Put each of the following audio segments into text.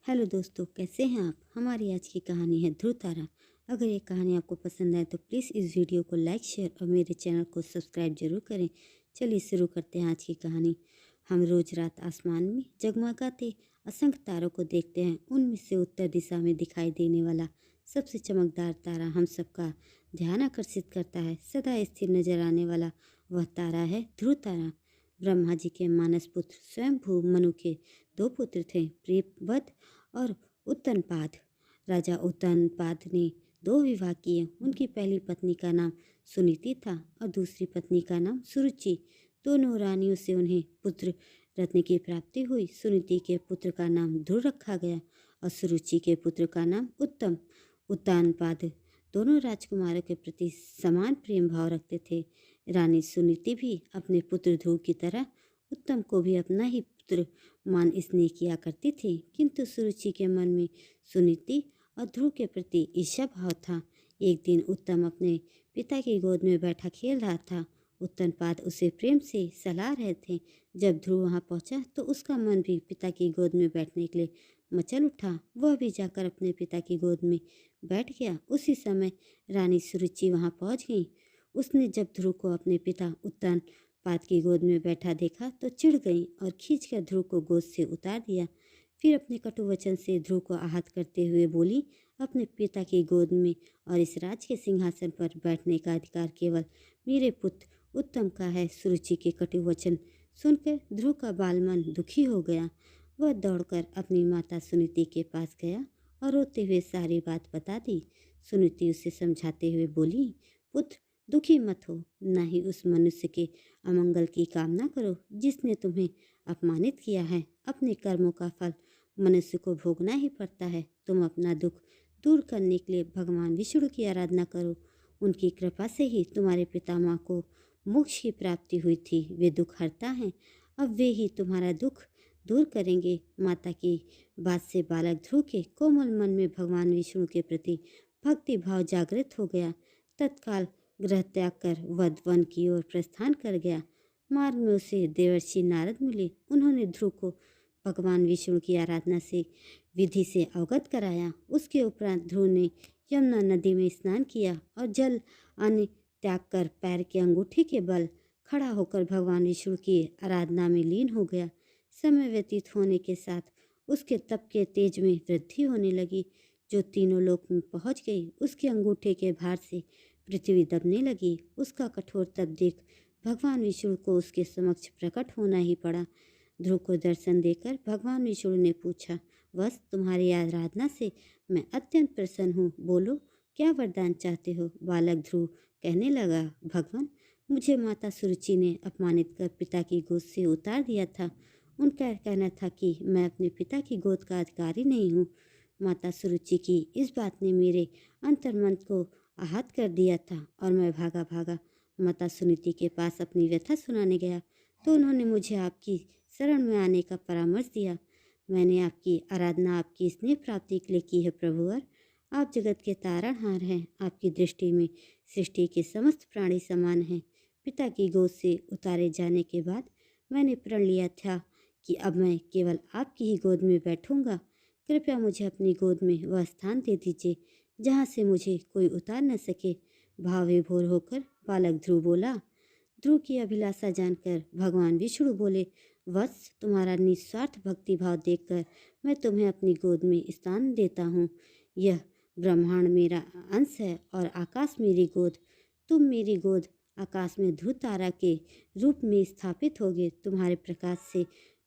Hello दोस्तों, कैसे हैं आप। हमारी आज की कहानी है ध्रुव तारा। अगर ये कहानी आपको पसंद आए तो प्लीज़ इस वीडियो को लाइक शेयर और मेरे चैनल को सब्सक्राइब जरूर करें। चलिए शुरू करते हैं आज की कहानी। हम रोज रात आसमान में जगमगाते असंख्य तारों को देखते हैं। उनमें से उत्तर दिशा में दिखाई देने वाला सबसे चमकदार तारा हम सबका ध्यान आकर्षित करता है। सदा स्थिर नजर आने वाला वह तारा है ध्रुव तारा। ब्रह्मा जी के मानस पुत्र स्वयंभू मनु के दो पुत्र थे, प्रियव्रत और उत्तनपाद। राजा उत्तनपाद ने दो विवाह किए। उनकी पहली पत्नी का नाम सुनीति था और दूसरी पत्नी का नाम सुरुचि। दोनों रानियों से उन्हें पुत्र रत्न की प्राप्ति हुई। सुनीति के पुत्र का नाम ध्रुव रखा गया और सुरुचि के पुत्र का नाम उत्तम। उत्तानपाद दोनों राजकुमारों के प्रति समान प्रेम भाव रखते थे। रानी सुनीति भी अपने पुत्र ध्रुव की तरह उत्तम को भी अपना ही पुत्र मान स्नेह किया करती थी, किंतु सुरुचि के मन में सुनीति और ध्रुव के प्रति ईर्ष्या भाव था। एक दिन उत्तम अपने पिता की गोद में बैठा खेल रहा था। उत्तनपाद उसे प्रेम से सलाह रहे थे। जब ध्रुव वहां पहुंचा तो उसका मन भी पिता की गोद में बैठने के लिए मचल उठा। वह भी जाकर अपने पिता की गोद में बैठ गया। उसी समय रानी सुरुचि वहां पहुंच गई। उसने जब ध्रुव को अपने पिता उत्तनपाद की गोद में बैठा देखा तो चिढ़ गई और खींचकर ध्रुव को गोद से उतार दिया। फिर अपने कटु वचन से ध्रुव को आहत करते हुए बोली, अपने पिता की गोद में और इस राज के सिंहासन पर बैठने का अधिकार केवल मेरे पुत्र उत्तम का है। सुरुचि के कटु वचन सुनकर ध्रुव का बाल मन दुखी हो गया। वह दौड़कर अपनी माता सुनीति के पास गया और रोते हुए सारी बात बता दी। सुनीति उसे समझाते हुए बोली, पुत्र दुखी मत हो, न ही उस मनुष्य के अमंगल की कामना करो जिसने तुम्हें अपमानित किया है। अपने कर्मों का फल मनुष्य को भोगना ही पड़ता है। तुम अपना दुख दूर करने के लिए भगवान विष्णु की आराधना करो। उनकी कृपा से ही तुम्हारे पितामह को मोक्ष की प्राप्ति हुई थी। वे दुख हरता हैं, अब वे ही तुम्हारा दुख दूर करेंगे। माता की बात से बालक ध्रुव के कोमल मन में भगवान विष्णु के प्रति भक्ति भाव जागृत हो गया। तत्काल गृह त्याग कर वध वन की ओर प्रस्थान कर गया। मार्ग में उसे देवर्षि नारद मिले। उन्होंने ध्रुव को भगवान विष्णु की आराधना से विधि से अवगत कराया। उसके उपरांत ध्रुव ने यमुना नदी में स्नान किया और जल अन्न त्याग कर पैर के अंगूठे के बल खड़ा होकर भगवान विष्णु की आराधना में लीन हो गया। समय व्यतीत होने के साथ उसके तप के तेज में वृद्धि होने लगी, जो तीनों लोक में पहुंच गई। उसके अंगूठे के भार से पृथ्वी दबने लगी। उसका कठोर तप देख भगवान विष्णु को उसके समक्ष प्रकट होना ही पड़ा। ध्रुव को दर्शन देकर भगवान विष्णु ने पूछा, बस तुम्हारी आराधना से मैं अत्यंत प्रसन्न हूँ। बोलो, क्या वरदान चाहते हो। बालक ध्रुव कहने लगा, भगवान, मुझे माता सुरुचि ने अपमानित कर पिता की गोद से उतार दिया था। उनका कहना था कि मैं अपने पिता की गोद का अधिकारी नहीं हूँ। माता सुरुचि की इस बात ने मेरे अंतर्मन को आहत कर दिया था और मैं भागा भागा माता सुनीति के पास अपनी व्यथा सुनाने गया तो उन्होंने मुझे आपकी शरण में आने का परामर्श दिया। मैंने आपकी आराधना आपकी स्नेह प्राप्ति के लिए की है प्रभुवर। आप जगत के तारणहार हैं। आपकी दृष्टि में सृष्टि के समस्त प्राणी समान हैं। पिता की गोद से उतारे जाने के बाद मैंने प्रण लिया था कि अब मैं केवल आपकी ही गोद में बैठूंगा। कृपया मुझे अपनी गोद में वह स्थान दे दीजिए जहाँ से मुझे कोई उतार न सके। भाव विभोर होकर बालक ध्रुव बोला। ध्रुव की अभिलाषा जानकर भगवान विष्णु बोले, वत्स, तुम्हारा निस्वार्थ भक्ति भाव देखकर मैं तुम्हें अपनी गोद में स्थान देता हूँ। यह ब्रह्मांड मेरा अंश है और आकाश मेरी गोद। तुम मेरी गोद आकाश में ध्रुव तारा के रूप में स्थापित होगे। तुम्हारे प्रकाश से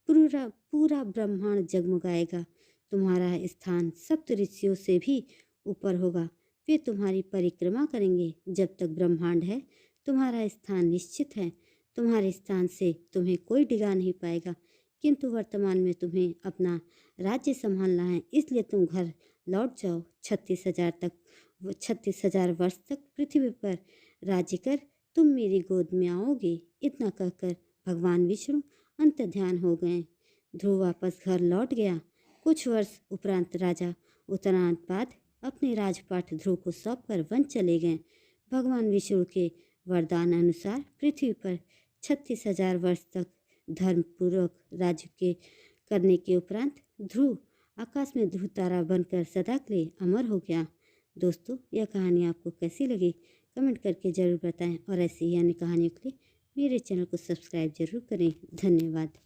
पूरा पूरा ब्रह्मांड जगमगाएगा। तुम्हारा स्थान सप्त ऋषियों से भी ऊपर होगा। वे तुम्हारी परिक्रमा करेंगे। जब तक ब्रह्मांड है तुम्हारा स्थान निश्चित है। तुम्हारे स्थान से तुम्हें कोई डिगा नहीं पाएगा, किंतु वर्तमान में तुम्हें अपना राज्य संभालना है, इसलिए तुम घर लौट जाओ। 36,000 वर्ष तक पृथ्वी पर राज्य कर तुम मेरी गोद में आओगे। इतना कहकर भगवान विष्णु अंतर्ध्यान हो गए। ध्रुव वापस घर लौट गया। कुछ वर्ष उपरांत राजा उत्तरापाद अपने राजपाट ध्रुव को सौंपकर वन चले गए। भगवान विष्णु के वरदान अनुसार पृथ्वी पर 36,000 वर्ष तक धर्मपूर्वक राज्य के करने के उपरांत ध्रुव आकाश में ध्रुव तारा बनकर सदा के लिए अमर हो गया। दोस्तों, यह कहानी आपको कैसी लगी कमेंट करके ज़रूर बताएं और ऐसी ही अन्य कहानियों के लिए मेरे चैनल को सब्सक्राइब जरूर करें। धन्यवाद।